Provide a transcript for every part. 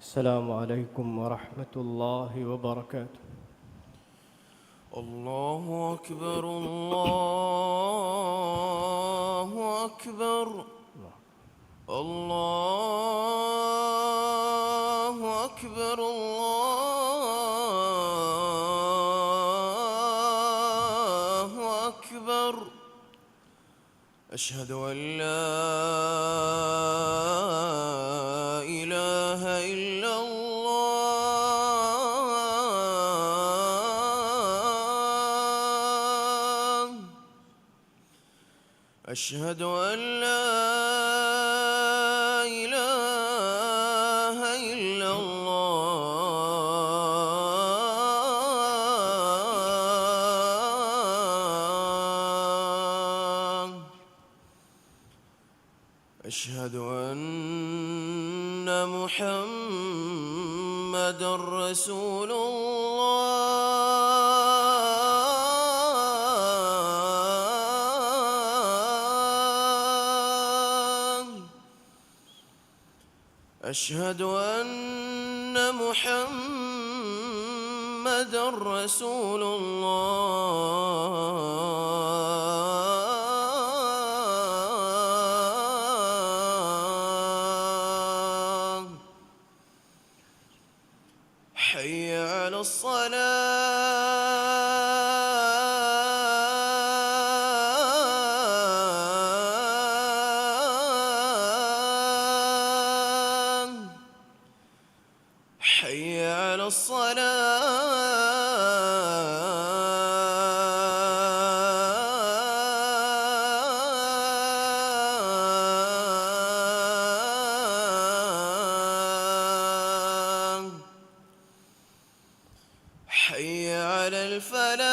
السلام عليكم ورحمة الله وبركاته. الله أكبر الله أكبر الله أكبر الله أكبر. أشهد أن لا إله إلا الله. أشهد أن لا إله إلا الله. أشهد أن محمدًا رسول الله. أشهد أن محمدًا رسول الله. حي على الصلاة. حي على الصلاة. حي على الفلاح.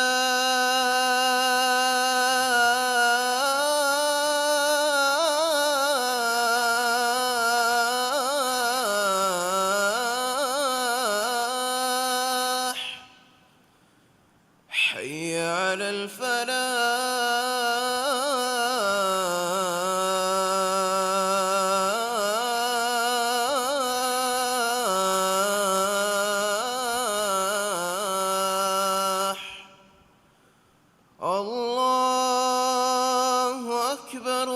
حي على الفلاح. الله أكبر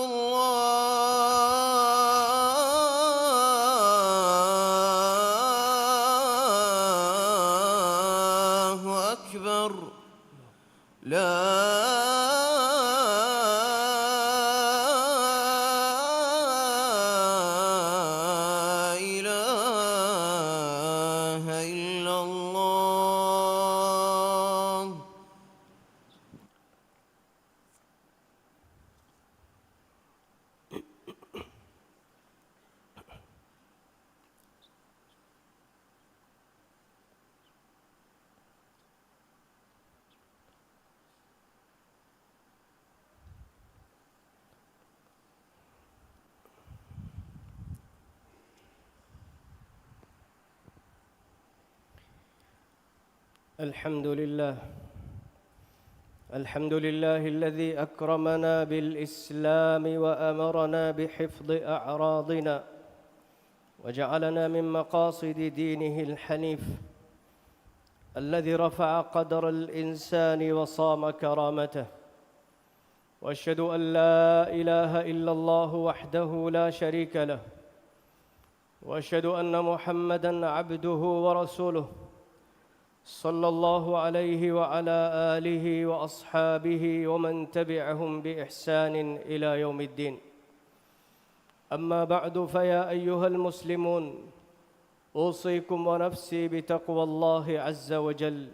الله أكبر. لا إله إلا الله. الحمد لله الذي أكرمنا بالإسلام وأمرنا بحفظ أعراضنا وجعلنا من مقاصد دينه الحنيف الذي رفع قدر الإنسان وصام كرامته. وأشهد أن لا إله إلا الله وحده لا شريك له، وأشهد أن محمدًا عبده ورسوله صلى الله عليه وعلى آله وأصحابه ومن تبعهم بإحسان إلى يوم الدين. أما بعد، فيا أيها المسلمون، أوصيكم ونفسي بتقوى الله عز وجل،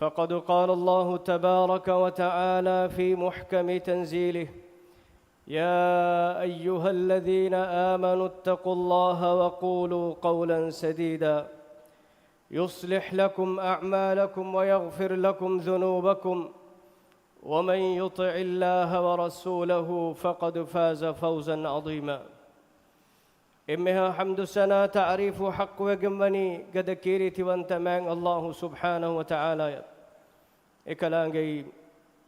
فقد قال الله تبارك وتعالى في محكم تنزيله: يا أيها الذين آمنوا اتقوا الله وقولوا قولا سديدا يصلح لكم أعمالكم ويغفر لكم ذنوبكم، ومن يطع الله ورسوله فقد فاز فوزا عظيما. إمها حمد سنة تعريف حق وجمني قد كيرت وانت معن الله سبحانه وتعالى إكلانجي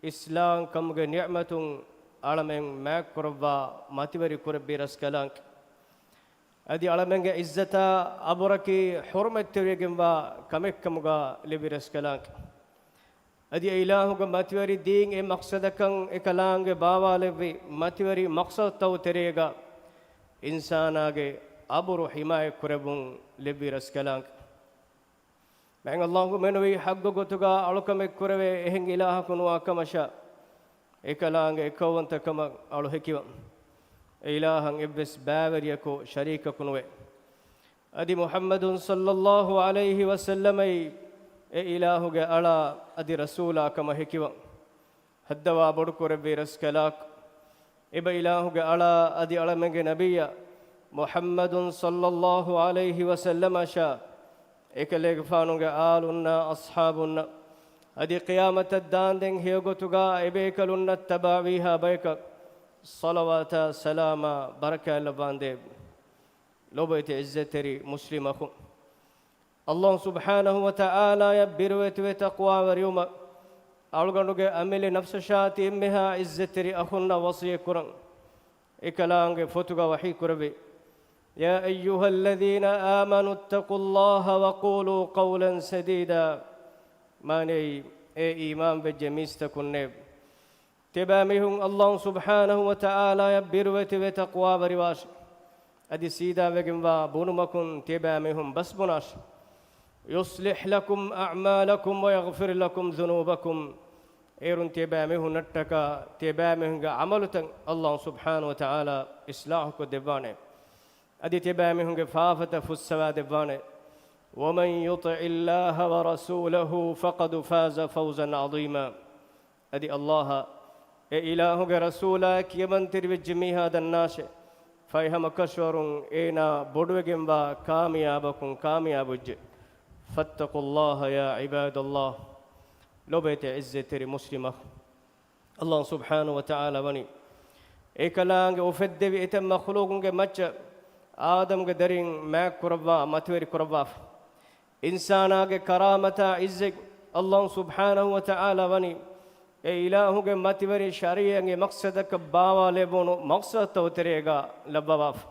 إسلام كم نعمة على من معك ربا ما تبري كربي رسكلانك adi alamenge izzata aburaki hurmetterigimba kamekkamuga libiras kalank adi ilahuga matiwari deen e maqsadakan ekalange bawalevi matiwari maqsad taw terega insanage aburu himay kurebun libiras kalank men Allahu menwi haggo gotuga alukame kurave ehen ilaha kunwa kamasha ekalange ekawanta kama alu hekiwa ilahan iblis bawariyako sharika kunwe adi muhammadun sallallahu alayhi wasallam e ilahuge ala adi rasula kama hekiwa haddawa bodu kurave raskalak eba ilahuge ala adi alamenge nabiyya muhammadun sallallahu alayhi wasallam sha ekleg fanuge alunna ashabunna adi qiyamat ad-dandeng hegotuga ebekalunna tabawiha bayka salawata salama baraka labande lobayte izzateri muslimakum Allah subhanahu wa ta'ala ya birwetu taqwa wariyuma alganuge amele nafsashati imha izzateri akhunna wasiy kuran ekalange fotuga wahi kurabe يا أيها الذين آمنوا اتقوا الله وقولوا قولا سديدا ماني إيمان بجميستكن نب تبامهم الله سبحانه وتعالى يبروت وتقوى برواش أدي سيدا وجنوا بونمكن تبامهم بس بناش يصلح لكم أعمالكم ويغفر لكم ذنوبكم إيرون تبامهم نتكا تبامهم عملتن الله سبحانه وتعالى إصلاحك دبانه أدي تبامهم فافة فسوا دبانه ومن يطع الله ورسوله فقد فاز فوزا عظيما أدي الله إلهك رسولك يمن تربي جميع هذا الناس فيهم كشور إنا بدوجن با كاميابكم كاميابج فاتقوا الله يا عباد الله لو بيت عزة تري مسلمة الله سبحانه وتعالى بني إكلانج وفد بيتم مخلوقنج مچ آدم کے درین میں قربا متوری قربا انسانا کے کرامتا عزت اللہ سبحانہ و تعالی ونی اے الہو کے متوری شریعہ کے مقصد کا باوا لے بونو مقصد تو ترے گا لبواف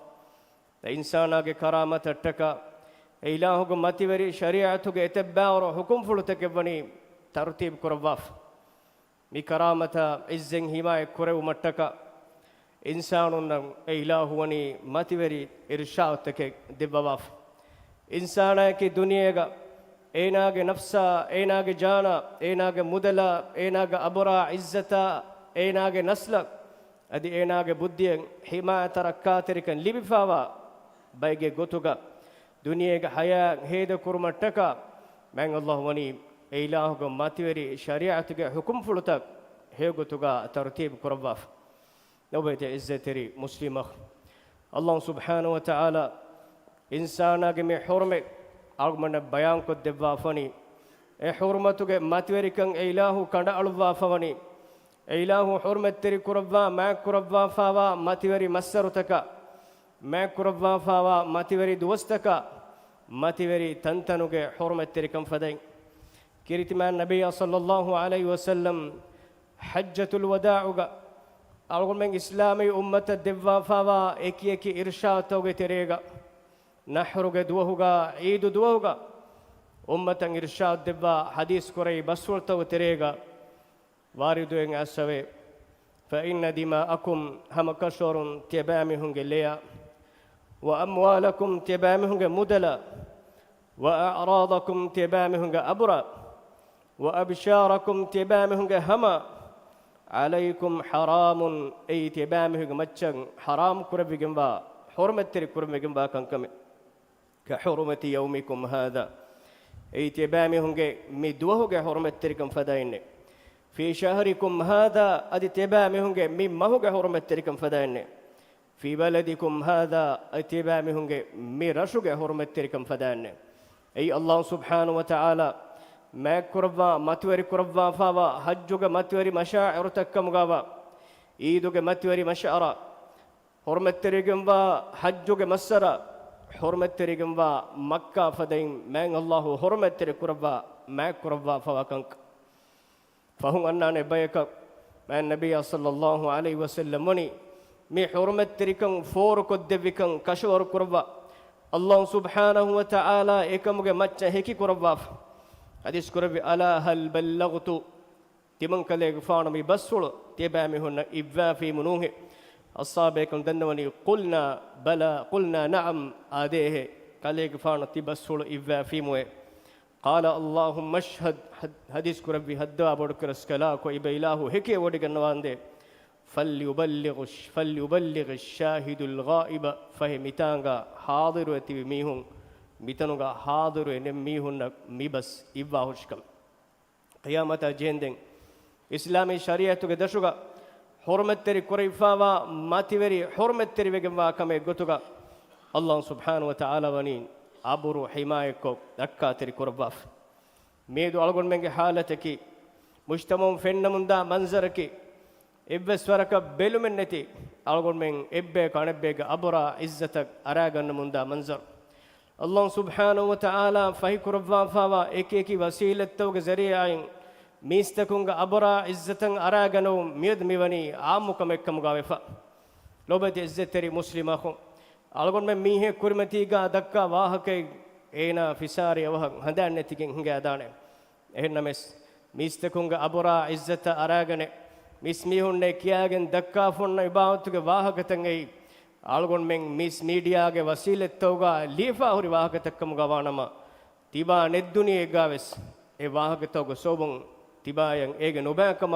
انسانا کے کرامت ٹکا اے الہو کے متوری شریعت کے اتباع اور حکم فلت کے بنی ترتیب قربا می کرامتا عزت حمایت کرو مٹکا إنسان إله وني ماتيري إرشاد تك دبواف إنسانا كي دنيا جا إناج نفسا إناج جانا إناج مدلا إناج أبرا عزتا إناج نسلا أدي إناج بديان حماية تركاتركن لبفاوا بايجي غوتوغا دنيا جا حياة هيدا كرمتكا من الله وني إله ماتيري شريعة تك حكم فلتك هي غوتوغا ترتيب كرباف نوبيت عزتري مسلمة الله سبحانه وتعالى إنسانا جميع حرمة أرمنا بيان قد دبافني حرمة جميع ماتوريكن إله كندا ألوافني إله حرمة تري كربا ما كربا فاوا ماتوري مسرتك ما كربا فاوا ماتوري دوستك ماتوري تنتنوج حرمة تري كم فدين كريتمان النبي صلى الله عليه وسلم حجة الوداع أقول من إسلامي أمة الدفاع فوا إكي إرشاد توجه تريجا نحرج دوهوجا عيد دوهوجا أمة إرشاد دفاع حديث كوري بسول تو تريجا واردوين أسوي فإن دماءكم هم كشور تبامهم جليا وأموالكم تبامهم مدلا وأعراضكم تبامهم أبرا وأبشاركم تبامهم هما عليكم حرام أي تبامه مچن حرام كربي جنبا حرمة تري كربي جنبا كم كحرمة يومكم هذا أي تبامه مدوه حرمة تري كم فداين في شهركم هذا أدي تبامه مما هو حرمة تري كم فداين في بلدكم هذا أي تبامه ميرشوا حرمة تري كم فداين أي الله سبحانه وتعالى ما كربا ماتوري كربا فاوا حجوغا ماتوري مشاعر تكمغاوا ايدوغا ماتوري مشاعر حرمت تريغمبا حجوغا مسرا حرمت تريغمبا مكة فدين من الله حرمت تري كربا ما كربا فاوا كنك فهم أننا بيك ما النبي صلى الله عليه وسلم مني مي حرمت تريكن فور كدبكن كشور كربا Allah subhanahu wa ta'ala ekamuge macca heki kurabwaf hadis kurabi ala hal ballagtu timan kale gfaana mi bassul teba mi honna ibwa fi munuhe ashabe kan dannawani qulna na'am adehe kale gfaana tibassul ibwa fi muwe qala allahumma ashhad hadis kurabi hadda abodkar skala ko ibailahu heke wodiganwande فليبلغ الشاهد الغائب فهمتانغا حاضر وتي ميهون ميتنوغا حاضر ان ميهون ميبس يباهشكم قيامتا جندن اسلامي شريعتوغا دشوغا حرمتري كوريفاوا ماتيوري حرمتري وگوا كمي گوتوغا الله سبحانه وتعالى ونين ابرو حمايكو دكاتري كورباف ميدو الگون منگه حالتكي مجتمع فنمندا منظركي ಇಬ್ಬಸ್ವರಕ ಬೆಲುಮೆನ್ನತಿ ಅಳಗೊಂಡು ಮೆಂಗ್ ಎಬ್ಬೆ ಕಣೆಬ್ಬೇಗ ಅಬುರ ಇಜ್ಜತಕ್ ಅರಾಗನ್ನ ಮುಂದ ಮಂಜರ್ ಅಲ್ಲಾಹ್ ಸುಬ್ಹಾನಹು ವ ತಆಲಾ ಫಹಿ ಕುರವ್ವಾಫಾವ ಏಕೇಕಿ ವಸೀಲತ್ತವಗ ಜರಿಯಾಯಿನ್ ಮೀಸ್ತಕುಂಗ ಅಬುರ ಇಜ್ಜತಂ ಅರಾಗನೋ ಮಿಯದ್ ಮಿವನಿ ಆಮುಕ ಮೆಕ್ಕಮುಗಾವೆಫ ಲೋಬತಿ ಇಜ್ಜತರಿ ಮುಸ್ಲಿಮಹು ಅಳಗೊಂಡು ಮೆ ಮೀಹೆ ಕುರ್ಮತಿಗ ದಕ್ಕ ವಾಹಕೈ ಏನ ಫಿಸಾರಿ ಅವಹ ಹಂದಾನ್ನತಿಗೆ ಹಿಂಗೆ ಅದಾನೆ ಎಹನ್ನಮೆಸ್ ಮೀಸ್ತಕುಂಗ ಅಬುರ ಇಜ್ಜತ ಅರಾಗನೆ මිස් මිහුන්නේ කියාගෙන් දක්කා ෆොන්න ඉබාවතුගේ වාහකතංගෙයි ආල්ගොන් මෙන් මිස් මීඩියාගේ වසීලෙත්තෝගා ලීෆා හුරි වාහකතක්කම ගවානම තිබා නෙද්දුනියේ ගාවෙස් ඒ වාහකතෝග සෝබන් තිබායන් ඒගේ නොබෑකම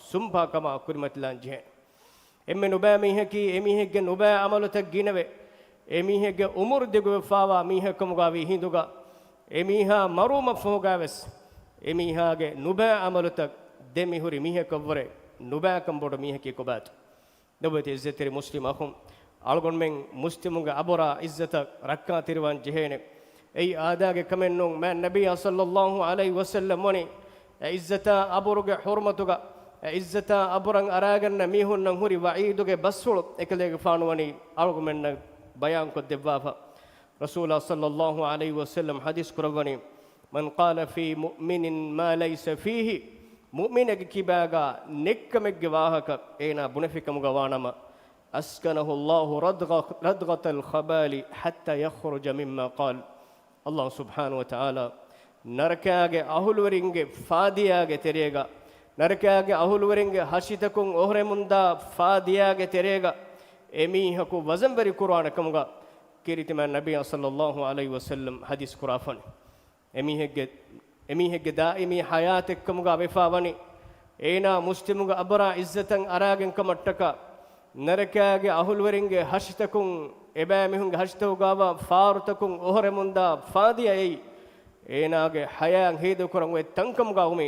සුම්පාකම කුරිමත්ලාන් ජෙ එම්මෙ නොබෑ මිහකි එමිහෙක්ගේ නොබෑ අමලතක් ගිනවේ එමිහෙක්ගේ උමුර් දෙගො ෆාවා මිහකම ගාවි හිඳුගා එමිහා මරුම ෆෝගාවෙස් එමිහාගේ නොබෑ අමලතක් දෙමි හුරි මිහකවරේ නුබෑකම් බොඩ මිහකි කොබාත් නොබති ඉස්සතේ මුස්ලිම් අහුම් අල්ගොන් මෙන් මුස්ලිමුගේ අබොරා ඉස්සත රක්කා තිරවන් ජෙහෙනේ ඒ ආදාගේ කමෙන්නොන් මෑ නබී සල්ලල්ලාහු අලයිහි වසල්ලම් වනි ඉස්සත අබොරුගේ හුර්මතුගා ඉස්සත අබොරන් අරාගන්න මිහුන්නන් හුරි වঈදුගේ බස්සුල් එකලේගේ ෆානුවනි අල්ගොන් මෙන්න බයන් කො දෙවවා රසූලා සල්ලල්ලාහු අලයිහි වසල්ලම් හදිස් කරවනි මන් قال في مؤمن ما ليس فيه මුමිනගේ කිබාගා නෙක්කමෙක්ගේ වාහක ඒනා බුනෆිකමුග වානම අස්කනහු අල්ලාහු රද්ගතල් ඛබාලි හත්තා යඛරුජ මිම්මා قال අල්ලාහ් සුබ්හානහු වතාලා නරකයාගේ අහුලවරින්ගේ ෆාදියාගේ තෙරේගා නරකයාගේ අහුලවරින්ගේ හෂිතකුන් ඔහරෙමුන්දා ෆාදියාගේ තෙරේගා එමීහකු වසම්බරි කුර්ආනකමුග කිරිතම නබිය සල්ලල්ලාහු අලයිහි වසල්ලම් හදිස් කුරාෆන් එමිහෙක්ගේ දායිමී හයාත් එක්කමුග වෙෆාවනි ඒනා මුස්ලිමුග අබරා ඉස්සතන් අරාගෙන් කමට්ටක නරකයාගේ අහුල්වරින්ගේ හෂිතකුන් එබෑ මිහුන්ගේ හෂිතෝගාව ෆාරුතකුන් ඔහරෙමුන්දා ෆාදියයි ඒනාගේ හයයන් හේද කරන් වේ තංකමුග උමි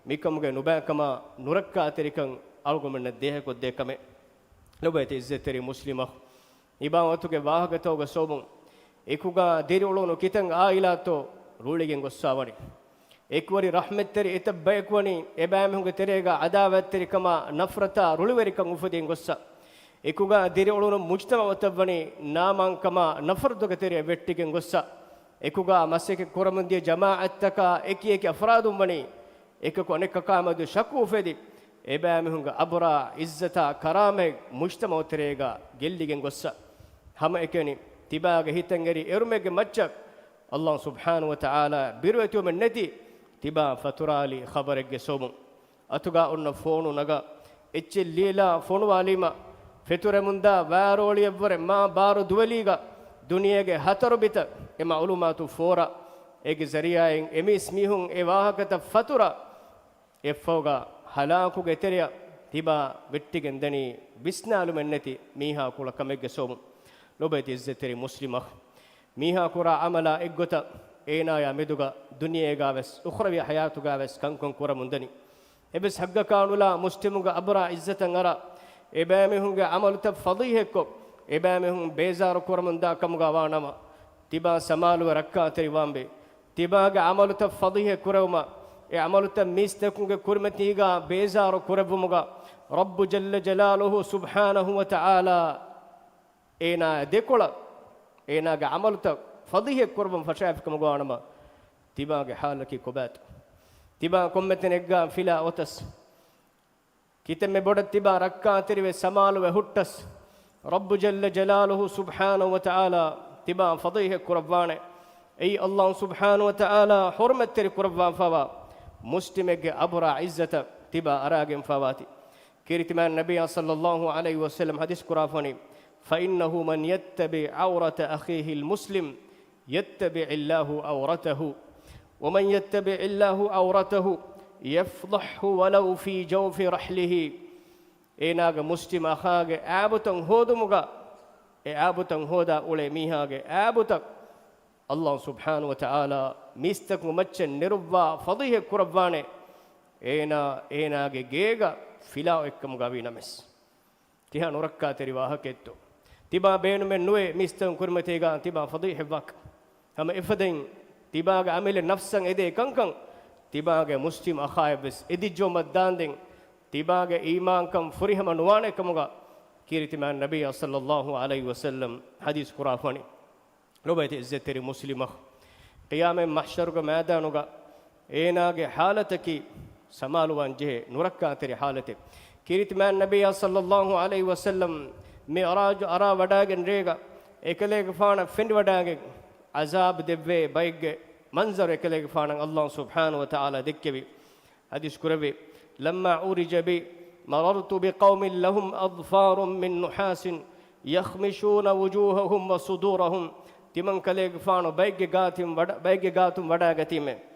මිකමුගේ නුබෑකම නුරක්කා තෙරිකන් අල්ගොමන දෙහකො දෙකම ලොබයිත ඉස්සතරි මුස්ලිම ඉබාවතුගේ වාහකතෝග සෝබුන් එකුගා දිරිඋලුනු කිතන් ආයිලාතෝ රූලිගෙන් ගොස්සාවනි එක්වරි රහමත්තරි එතබ්බයක්වනි එබෑමහුගේ තෙරේගා අදාවත්තරිකම නෆරතා රුලිවරිකන් උෆදීන් ගොස්සා එකුගා දිරිඋලුනු මුජ්තමවතවනි නාමංකම නෆරදුගේ තෙරේ වෙට්ටිගෙන් ගොස්සා එකුගා මස්සෙක කොරමුන්දිය ජමාඅත්තක එකියක අෆරාදුම් වනි එකක අනෙකකාමදු ශකුෆෙදි එබෑමහුගේ අබරා ඉස්සතා කරාමෙ මුජ්තමවතරේගා ගෙල්ලිගෙන් ගොස්සා හැම එකෙනි තිබාගේ හිතංගරි එරුමෙගේ මච්චක් අල්ලාහ් සුබ්හානහු වතාලා බිරුවතුම නැති තිබා ෆතුරාලි ඛබරෙක්ගේ සෝමුන් අතුගා ඔන්න ෆෝනු නග එච්චි ලීලා ෆෝනු ವಾಲಿಮ ಫೆತುರೆಮುಂದಾ ವಾರೋಳಿಯವರೆ ಮಾ ಬಾರು ದುವಲಿಗ ದುನಿಯೆಗೆ ಹತರು ಬಿತ ಎಮ ಉಲುಮಾತು ಫೋರ ಏಗೆ ಜರಿಯಾಯೆನ್ ಎಮಿಸ್ ಮಿಹುಂ ಎ ವಾಹಕತ ಫತುರ ಎಫೋಗ ಹಲಾಕುಗೆ ತೆರೆಯ ತಿಬಾ ವೆಟ್ಟಿಗೆ ದನಿ ಬಿಸ್ನಾಲು ಮೆನ್ನತಿ ಮೀಹಾ ಕುಳ ಕಮೆಗೆ ಸೋಮು ಲೋಬೈತಿ ಇಜ್ಜತೆರಿ ಮುಸ್ಲಿಮ ಮೀಹಾ ಕುರ ಅಮಲ ಎಗ್ಗೊತ ඒනාය මෙදුග දුනියේගාවස් උඛරවි හයාතුගාවස් කංකං කුර මුන්දනි එබස් හග්ග කානුලා මුස්ලිමුග අබරා ඉස්සතන් අර එබෑමෙහුන්ගේ අමලුත ෆදීහෙක්කො එබෑමෙහුන් බේසාර කුර මුන්දා කමුගා වානම තිබා සමාලුව රක්කා තරිවම්බේ තිබාගේ අමලුත ෆදීහෙ කුරවම ඒ අමලුත මිස්තකුන්ගේ කුර්මතිගා බේසාර කුරවමුග රබ්බු ජල්ල ජලාලුහු සුබ්හානහු වතආලා ඒනා දෙකොළ ඒනාගේ අමලුත فضيه قربم فشافكم غانما تباغ حالك كوبات تبا كومتن اگا فيلا اوتس كيتم بودت تبا ركعتري سمال وهتس رب جل جلاله سبحانه وتعالى තිබා ෆදීහ කුරබ්වානේ ඒ අල්ලාහ් සුබ්හානහු වතාලා හුර්මත්තරි කුරබ්වාන් ෆවා මුස්ලිමෙක්ගේ අබරා ඉස්සත තිබා අරාගෙන් ෆවාති كيرتمان النبي صلى الله عليه وسلم حديث كرافني فإنه من يتبع عورة أخيه المسلم يتبع الله عورته ومن يتبع الله عورته يفضحه ولو في جوف رحله إناغ مسلم أخاغ آبتن هودمغا آبتن هودا أولي ميهاغ آبتك الله سبحانه وتعالى ميستك ممتشن نربا فضيه كرباني إناغ جيغا ෆිලාව එක්කම ගවී නමස් තිහා නොරක්කා තෙරි වාහකෙත්තෝ තිබා බේනු මෙන් නුවේ මිස්තන් කුර්මතේගා තිබා ෆදීහවක් හම ඉෆදෙන් තිබාගේ අමෙල නෆ්සන් එදේ කංකං තිබාගේ මුස්ලිම් අඛායබස් එදිජෝ මද්දාන්දෙන් තිබාගේ ඊමාන්කම් ෆුරිහම නුවානෙකමුගා කීරිතිමාන් නබිය සල්ලල්ලාහු අලයිහි වසල්ලම් හදීස් කුරාෆනි ලොබයිත ඉස්සතෙරි මුස්ලිමහ ඛියාමෙ මහ්ෂරුග මෑදානුගා ඒනාගේ حالتකි سمالوان جه نوركا تري حالته كيرت مان النبي صلى الله عليه وسلم معراج ارا وداگن ريگا اكليگ فانا فند وداگن عذاب دبه بايگ منظر اكليگ فانا الله سبحانه وتعالى دكبي حديث كربي لما عرج بي مررت بقوم لهم اظفار من نحاس يخمشون وجوههم وصدورهم تمن كليگ فانا بايگ گاتم وداگتيمه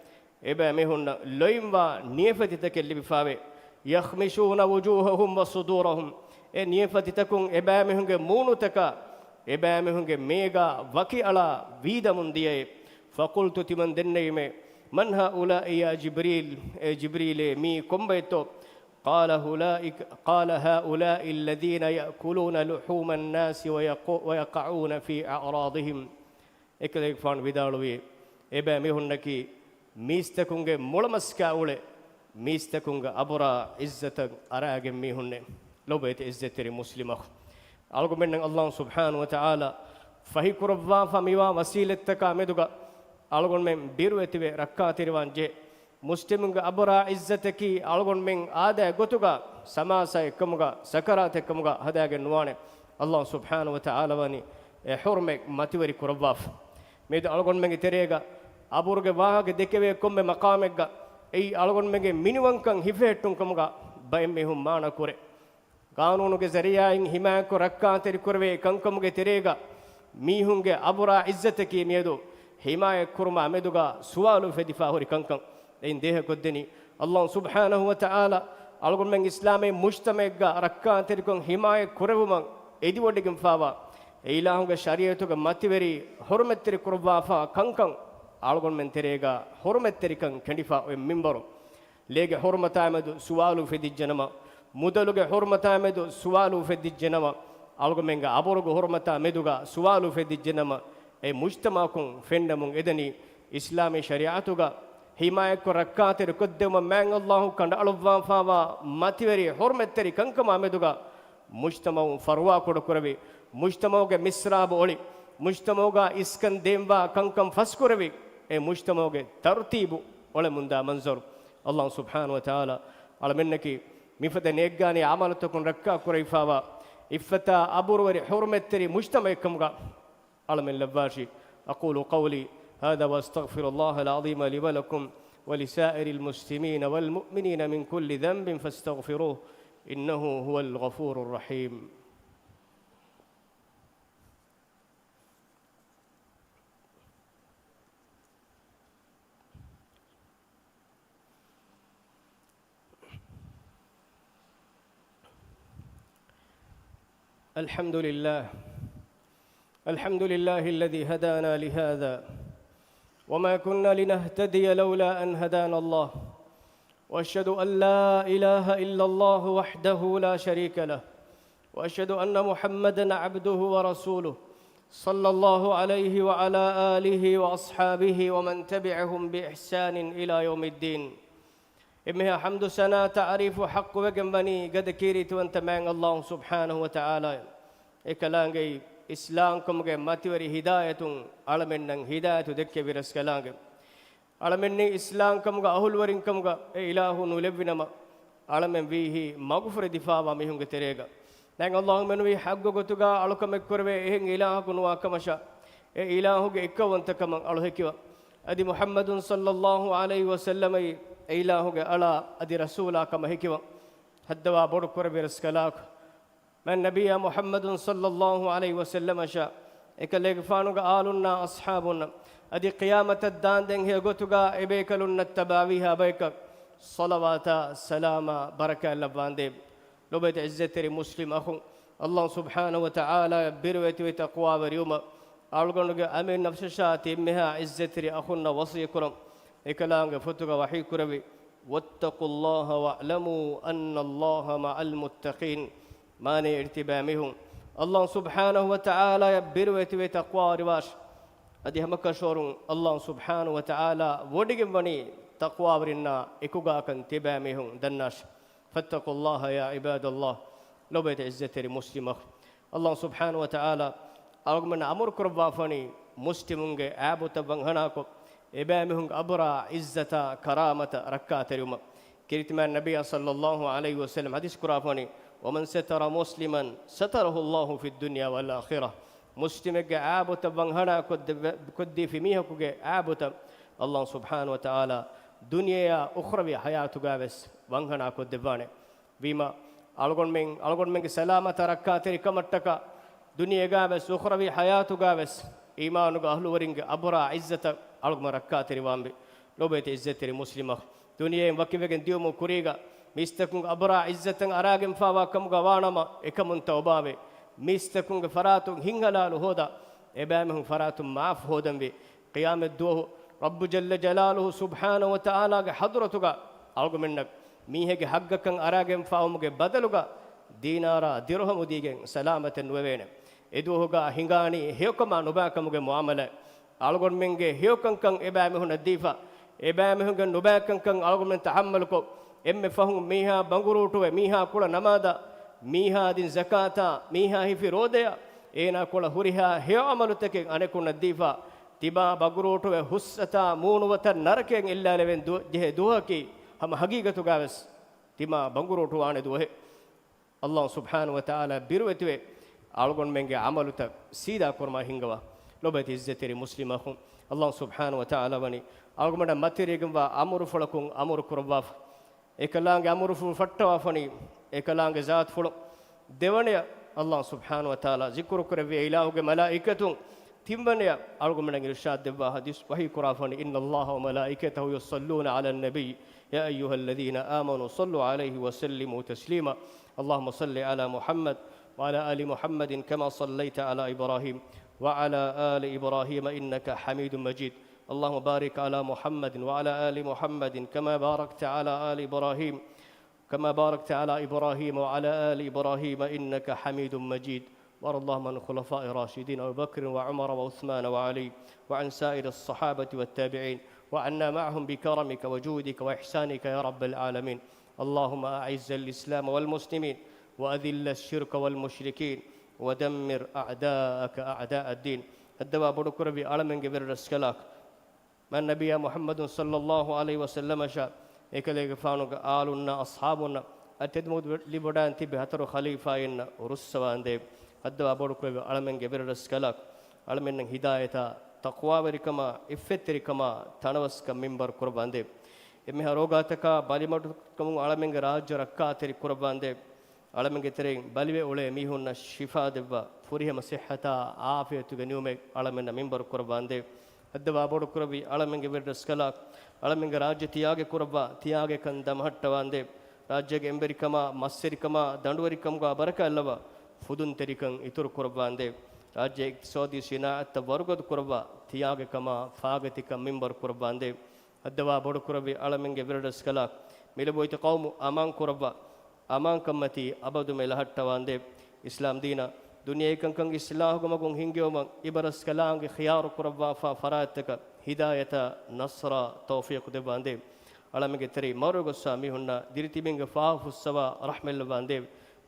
إبا مهن لويموا نيفتي تكلي بفاوي يخمشون وجوههم وصدورهم نيفتي تكون إبا مهنگ مونو تكا إبا مهنگ ميغا وكي على ويدا منديه فقلت تمن دنيمه من هؤلاء يا جبريل جبريل مي كومبيتو قال هؤلاء الذين يأكلون لحوم الناس ويقعون في أعراضهم إكليك فان بدالوي إبا مهنكي ميستكونغ مولمسكا اولي ميستكونغ ابرا عزت اراغ ميهن لو بيت عزتري مسلمه algo men Allah subhanahu wa ta'ala fahi kurwa famiwa wasilettaka meduga algon men biruetiwe rakkatirwan je muslimunga abra izzataki algon men aada gotuga samasa ekkamuga sakarat ekkamuga hadagen nuwane Allah subhanahu wa ta'ala wani hurme matiwari kurwa medu algon men terega අබුරුගේ වාහක දෙකවේ කොම්මෙ මකාමෙක්ග එයි අලගොන් මෙගේ මිනිවංකන් හිෆෙට්ටුන් කමුගා බයෙන් මෙහුම් මාන කුරේ කානූනුගේ සරියායින් හිමායක රක්කාතරි කුරවේ කංකමුගේ තෙරේග මීහුන්ගේ අබුරා ඉස්සතකී මියදු හිමායක කුරුමා මෙදුගා සුවාලු ෆෙදිෆා හොරි කංකම් එයින් දේහ කොද්දෙනි අල්ලාහ් සුබ්හානහු වතාලා අලගොන් මෙන් ඉස්ලාමේ මුජ්තමෙක්ග රක්කාතරි කොන් හිමායක කුරවුමන් එදිවොඩගෙන් ෆාවා එයිලාහුගේ ශරීයතුගේ මතිවරි හොර්මෙත්තරි කුරවා ෆා කංකම් algon men terega hormettirikan kendifa o minbaro lege hormatamedu suwalu fedijjanama mudaluge hormatamedu suwalu fedijjanama algon menga aboruge hormata meduga suwalu fedijjanama e mujtamakun fendamun edani islami shariatuga himayakko rakkater koddema man allah kanda alwa fawa mativeri hormetteri kankama meduga mujtamau farwa kodukurave mujtamauge misrab oli mujtamauga iskan demwa kankam faskurave e mujtamauge tartibu ole munda manzur Allah subhanahu wa ta'ala ala mennaki mifada neggani amalatokun rakka kuraifawa iffata aburwari hurmetteri mujtamaikumga ala men labbashi aqulu qawli hada wa astaghfirullah al-azim li wa lakum wa li sa'iril muslimin wal mu'minin min kulli dhanbin fastaghfiruhu innahu huwal ghafurur rahim الحمد لله الذي هدانا لهذا وما كنا لنهتدي لولا أن هدانا الله وأشهد أن لا إله إلا الله وحده لا شريك له وأشهد أن محمدًا عبده ورسوله صلى الله عليه وعلى آله وأصحابه ومن تبعهم بإحسان إلى يوم الدين إمها حمد سنة تعريف حق وجنبني قد كيرت وانت من الله سبحانه وتعالى إكلانجي إسلام كم جم ماتوري هداية على منن هداية دك برس كلانج على منن إسلام كم جا أهل ورين كم جا إله نولبنا ما على من فيه مغفر دفاع ومهم كتريجا نعم الله من وي حق قطعا على كم كربة إهن إله كنوا كمشا إلهك إكوانتكم ألهكوا أدي محمد صلى الله عليه وسلم إلهك ألا أدي رسولك مهكوا هدوا بوركور برسكلاك من نبي محمد صلى الله عليه وسلم شاء إكليك فانوك آلنا أصحابنا أدي قيامة الدان دين هي قطوغا إبيكلن التباويها بيك صلوات سلام بركة اللبان ديب لو بيت عزتري مسلم أخو الله سبحانه وتعالى برويت وتقوى وريوم ألغنوك أمين نفس شاتي مها عزتري أخونا وصي كرم إكلانك فتوغا وحي كربي واتقوا الله واعلموا أن الله مع المتقين ماني ارتبامهم الله سبحانه وتعالى برويت وتقوى رواش أدي هم كشورون الله سبحانه وتعالى وديهم بني تقوى ورنا إكوغا كان تبامهم دناش فاتقوا الله يا عباد الله لو بيت عزتري مسلم الله سبحانه وتعالى أرغم من أمر كربا فني مسلمون أبو تبنغناكو إبامهم أبرا عزة كرامة ركات اليوم كريتما النبي صلى الله عليه وسلم حديث كرافني ومن ستر مسلما ستره الله في الدنيا والآخرة مسلم أبو تبنغنا كد في ميهك أبو الله سبحانه وتعالى دنيا أخرى حياة جابس بنغنا كد بانه بما ألغون من سلامة ركات ركمتك دنيا جابس أخرى حياة جابس إيمانك أهل ورنج أبرا عزة ألغم ركات ريوامبي لو بيت عزة مسلمة دنيا وكيفكن ديوم كوريغا ميستكون أبرا عزة أراجم فاوا كم غوانما إكمن توبابي ميستكون فراتون هنغلال هودا إبامهم فراتون معف هودن بي قيام الدوه رب جل جلاله سبحانه وتعالى حضرتك ألغم منك ميهك حقك أراجم فاومك بدلك دينارا درهم ديجن سلامة ووين إدوهك هنغاني هيوكما نباكمك معاملة ألغون منك هيوكن كان إبامهن الديفا إبامهن نباكن كان ألغون من تحملكو إم فهم ميها بانغروتو ميها كولا نمادا ميها دين زكاة ميها هي في روديا إينا كولا هوريها هيو عملتك أنكون الديفا تبا بانغروتو حستا مونوتا نركين إلا لبن جه دوهكي هم حقيقة غاوس تبا بانغروتو آن دوه الله سبحانه وتعالى بيروتوي ألغون منك عملتك سيدا كرما هنغوا لو بيت عزتري مسلم أخون الله سبحانه وتعالى بني ألغون ماتريكم وأمر فلكم أمر كرباف إكلانج أمر فلفتوا فني إكلانج ذات فلو ديوانيا الله سبحانه وتعالى ذكر كربي إلهه ملائكة تيمبنيا ألغون من إرشاد دبا حديث وحي كرافني إن الله وملائكته يصلون على النبي يا أيها الذين آمنوا صلوا عليه وسلموا تسليما اللهم صل على محمد وعلى آل محمد كما صليت على إبراهيم وعلى آل إبراهيم إنك حميد مجيد اللهم بارك على محمد وعلى آل محمد كما باركت على آل إبراهيم وعلى آل إبراهيم إنك حميد مجيد وارض اللهم عن الخلفاء الراشدين أبي بكر وعمر وعثمان وعلي وعن سائر الصحابة والتابعين وعنا معهم بكرمك وجودك وإحسانك يا رب العالمين اللهم أعز الإسلام والمسلمين وأذل الشرك والمشركين ودمر أعداءك أعداء الدين الدواء بركر بعلم جبر السكلاك من نبي محمد صلى الله عليه وسلم شاء إكليك فانوك آلنا أصحابنا أتدمود لبدان تبي هتر خليفة ورسوان ديب الدواء بركر بعلم جبر السكلاك علم هداية تقوى وركما إفتركما تنوس كمنبر قربان ديب إمها روغاتك باليمركم علم راج ركاتري قربان ديب علمك ترين بلوي أولي ميهون الشفاء دبا فوريه مسيحة عافية تغنيومك علمنا منبر قربان دي الدبا بور قربي علمك بردسكلا علمك راج تياغ قربا تياغ كندم هتوان دي راجك امبريكما مسيركما دندوريكما بركة اللبا فدون تريكن إتور قربان دي راجك اقتصادي صناعة ورغد قربا تياغ كما فاغتك منبر قربان دي الدبا بور قربي علمك بردسكلا ملبويت قوم أمان قربا أمان كمتي أبدو ملهت تواندب إسلام دينا دنيا كنكن إسلام كم هنجيوم إبرس كلام خيار قربا فراتك هداية نصر توفيق دباندب على مجتري مرو سامي هنا ديرتي بينغ فاف السوا رحم الله باندب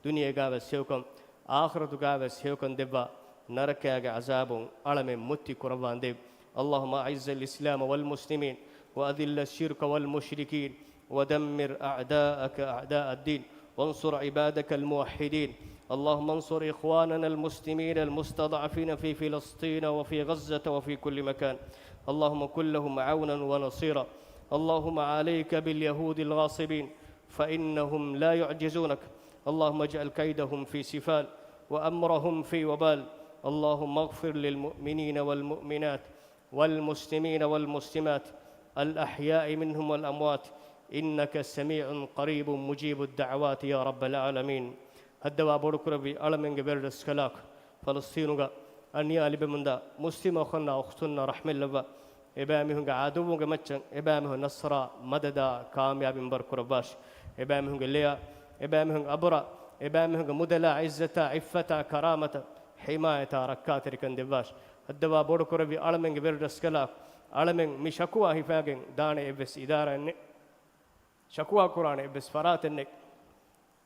دنيا جاب سيوكم آخرة جاب سيوكم دبا نركع عذاب على من متي قرباندب اللهم أعز الإسلام والمسلمين وأذل الشرك والمشركين ودمر أعداءك أعداء الدين وانصر عبادك الموحدين اللهم انصر إخواننا المسلمين المستضعفين في فلسطين وفي غزة وفي كل مكان. اللهم كن لهم عونا ونصيرا. اللهم عليك باليهود الغاصبين فإنهم لا يعجزونك. اللهم اجعل كيدهم في سفال وأمرهم في وبال. اللهم اغفر للمؤمنين والمؤمنات والمسلمين والمسلمات الأحياء منهم والأموات إنك سميع قريب مجيب الدعوات يا رب العالمين. الدواء بركربي ألمن جبر السكلاك فلسطينك أني ألي بمندا مسلم أخنا أختنا رحم الله إبامهم عدوهم جمتشن إبامهم نصر مددا كامياب بركرباش إبامهم ليا إبامهم أبرا إبامهم مدلا عزة عفة كرامة حماية ركات ركندباش الدواء بركربي ألمن جبر السكلاك ألمن مشكوا هفاجن دان إبس إدارة إنك شكوا قرآن إبس فرات إنك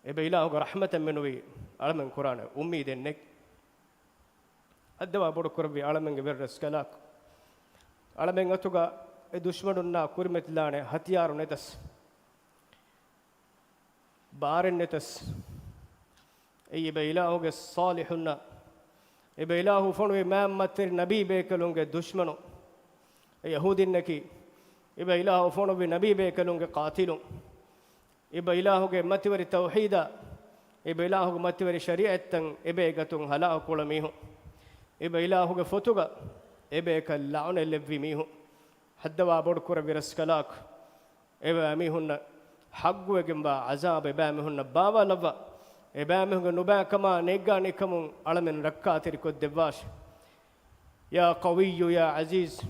إبا إلهك رحمة منوي ألمن قرآن أميد إنك الدواء بركربي ألمن جبر السكلاك ألمن أتوقع دشمننا كرمت لانه هتيار نتس بار نتس أي بإلهك الصالحنا إبا إله فنوي ما متر نبي بيكلونك دشمنو يهود النكي إبا إله فنوي نبي بيكلونك قاتلون إبا إلهك متور توحيدا إبا إلهك متور شريعة إبا إيقاتون هلاء قلميه إبا إلهك فتوغا إبا إيقال اللي ميهو حدوا بركور برسكلاك إبا أميهن حق وجنبا عذاب إبا أميهن بابا لبا إبا أميهن نبا كما نيقا نكمون على من ركاتر كدباش يا قوي يا عزيز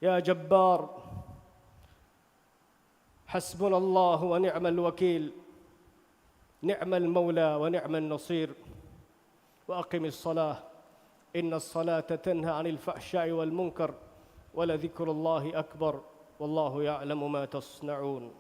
يا جبار حسبنا الله ونعم الوكيل نعم المولى ونعم النصير وأقم الصلاة إن الصلاة تنهى عن الفحشاء والمنكر ولذكر الله أكبر والله يعلم ما تصنعون.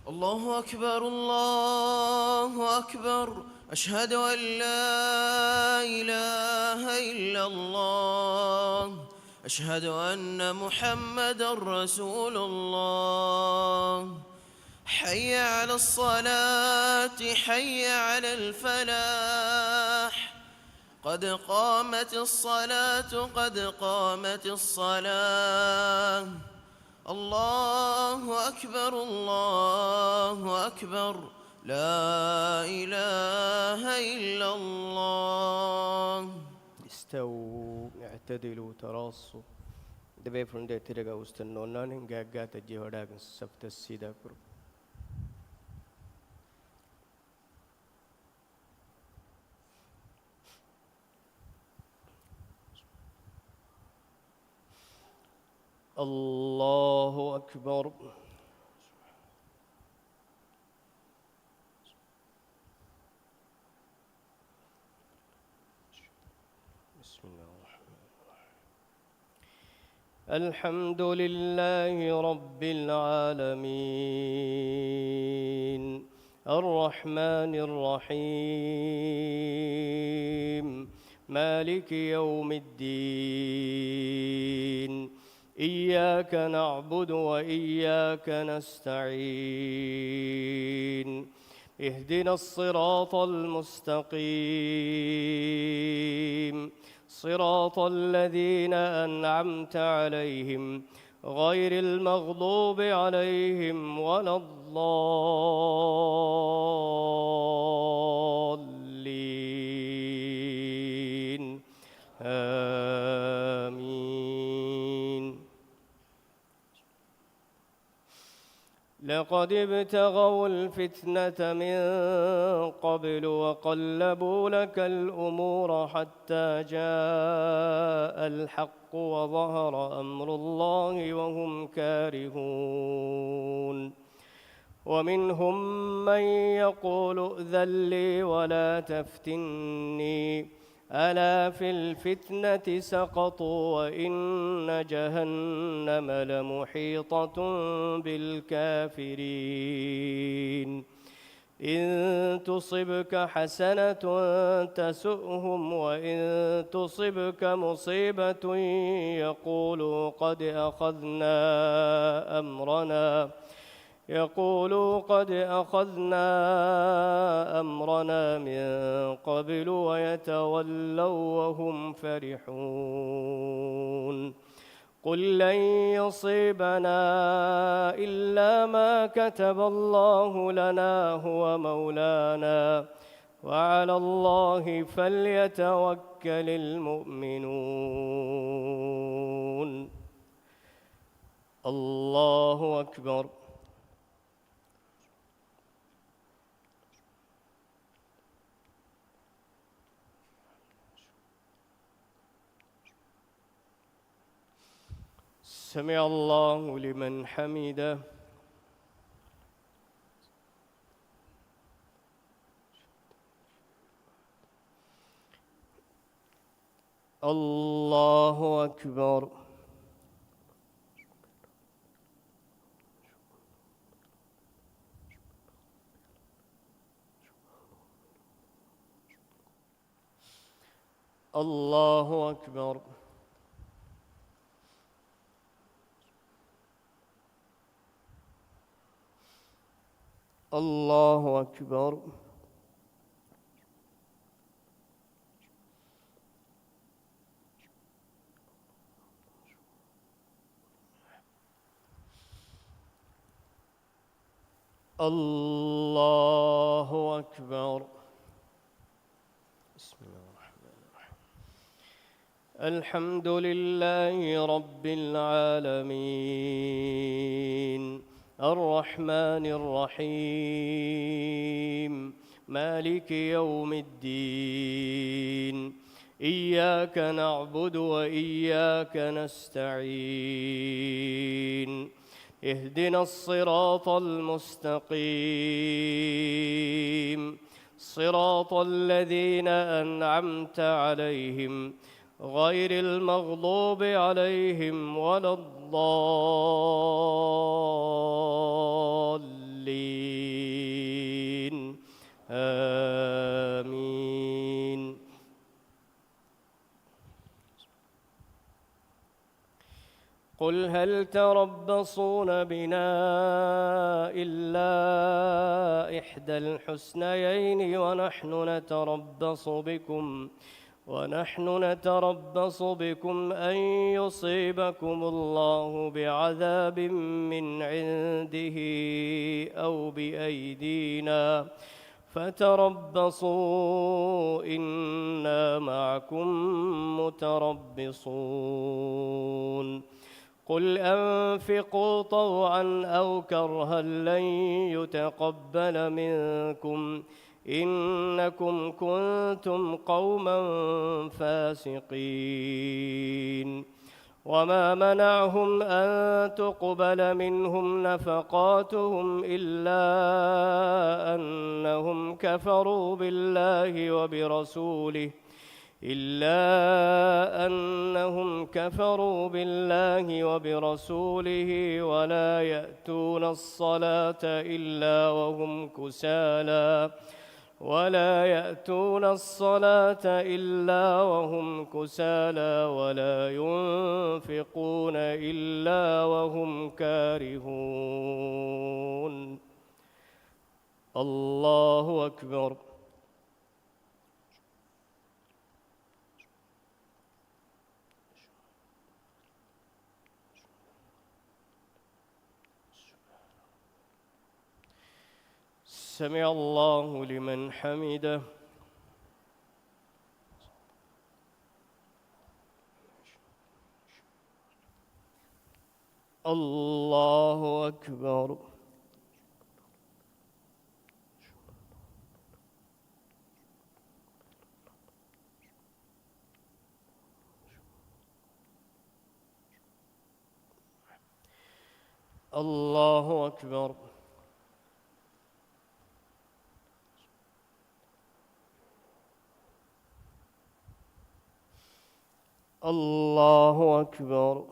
الله أكبر الله أكبر أشهد أن لا إله إلا الله أشهد أن محمدًا رسول الله حي على الصلاة حي على الفلاح قد قامت الصلاة قد قامت الصلاة الله أكبر لا إله إلا الله. استووا اعتدلوا تراصوا دبي فرندي ترجع وستنونا نجاجا تجيهودا سبت السيدا كرو. الله أكبر. بسم الله الرحمن الرحيم. الحمد لله رب العالمين الرحمن الرحيم مالك يوم الدين إياك نعبد وإياك نستعين اهدنا الصراط المستقيم صراط الذين أنعمت عليهم غير المغضوب عليهم ولا الضالين آمين. لقد ابتغوا الفتنة من قبل وقلبوا لك الأمور حتى جاء الحق وظهر أمر الله وهم كارهون ومنهم من يقول ائذن لي ولا تفتني ألا في الفتنة سقطوا وإن جهنم لمحيطة بالكافرين إن تصبك حسنة تسؤهم وإن تصبك مصيبة يقولوا قد أخذنا أمرنا من قبل ويتولوا وهم فرحون قل لن يصيبنا إلا ما كتب الله لنا هو مولانا وعلى الله فليتوكل المؤمنون. الله أكبر. سمع الله لمن حمده. الله أكبر. الله أكبر. الله أكبر. الله أكبر. بسم الله الرحمن الرحيم. الحمد لله رب العالمين الرحمن الرحيم مالك يوم الدين إياك نعبد وإياك نستعين اهدنا الصراط المستقيم صراط الذين أنعمت عليهم غير المغضوب عليهم ولا الضالين آمين. قل هل تربصون بنا إلا إحدى الحسنيين ونحن نتربص بكم أن يصيبكم الله بعذاب من عنده أو بأيدينا فتربصوا إنا معكم متربصون. قل أنفقوا طوعا أو كرها لن يتقبل منكم إنكم كنتم قوما فاسقين. وما منعهم أن تقبل منهم نفقاتهم إلا أنهم كفروا بالله وبرسوله ولا يأتون الصلاة إلا وهم كسالى ولا ينفقون إلا وهم كارهون. الله أكبر. سمع الله لمن حمده. الله أكبر. الله أكبر. الله أكبر.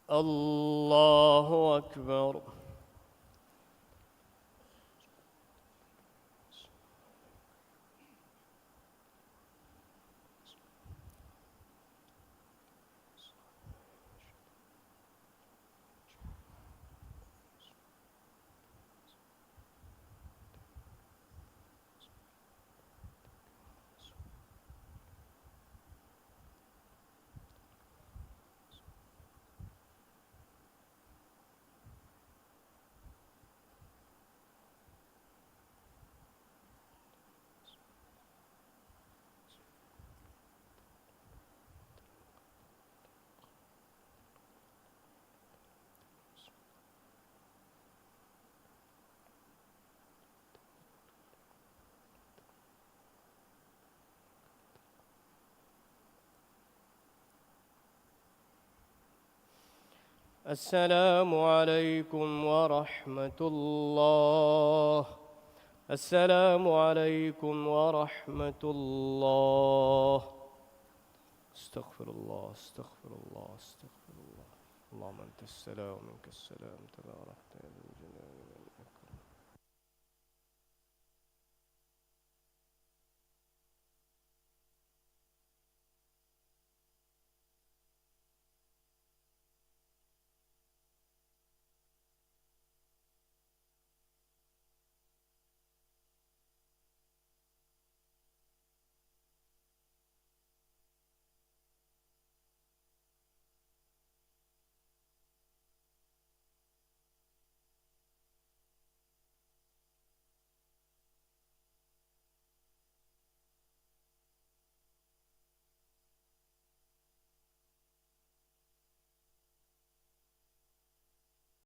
الله أكبر. السلام عليكم ورحمة الله. السلام عليكم ورحمة الله. استغفر الله استغفر الله استغفر الله. اللهم أنت السلام ومنك السلام تبارك